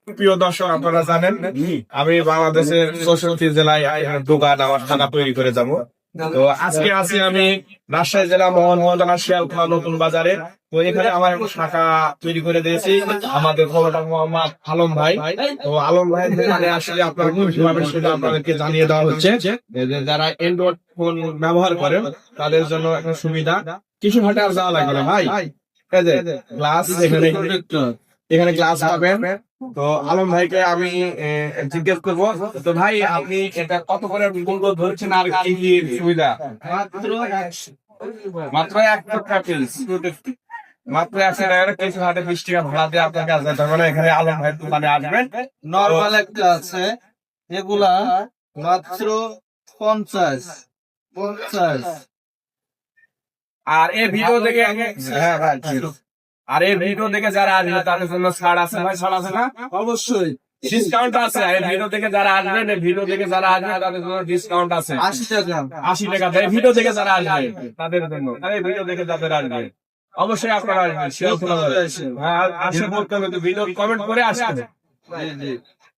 প্রিয় দর্শক, আপনারা জানেন আমি বাংলাদেশের 64 জেলায় দোকান আমার থানা তৈরি করে যাব। তো আজকে আছি আমি রাজশাহী জেলা মোহাম্মদনা শিয়ালখোলা নতুন বাজারে। তো এখানে আমার একটা শাখা তৈরি করে দিয়েছি আমাদের খবরদার মোহাম্মদ আলম ভাই। তো আলম ভাই মানে আসলে আপনারা কিভাবে সেটা আপনাদেরকে জানিয়ে দেওয়া হচ্ছে যে যারা অ্যান্ড্রয়েড ফোন ব্যবহার করেন তাদের জন্য একটা সুবিধা। কিছু হাটে আর যাওয়া লাগবে না ভাই, গ্লাস এখানে গ্লাস পাবেন। তো আলম ভাইকে আমি জিজ্ঞেস করবো, তো ভাই আপনি এটা কত করে মূল্য ধরছেন আর কি কি সুবিধা? মাত্র 100 টাকা পিস, মাত্র 100 টাকা কিছু হাটে 20 টাকা ভাড়া দিয়ে আপনার কাছে যেতে হবে না। এখানে আলম ভাইয়ের দোকানে আসবেন। নরমাল একটা আছে, এগুলা মাত্র 50। আর এই ভিডিও দেখে হ্যাঁ ভাই, আর এই ভিডিও দেখে যারা আসবে তাদের জন্য ছাড় আছে ভাই, ছাড় আছে না? অবশ্যই ডিসকাউন্ট আছে। এই ভিডিও দেখে যারা আসবেন, এই ভিডিও দেখে যারা আসবে তাদের জন্য ডিসকাউন্ট আছে 80 টাকা। 80 টাকা। এই ভিডিও দেখে যারা আসবে তাদের জন্য, এই ভিডিও দেখে যাদের আসবে অবশ্যই আপনারা আসবেন শিয়ালখোলা বাজারে। হ্যাঁ, আসে বলতে হবে, তো ভিডিও কমেন্ট করে আসবেন। জি জি।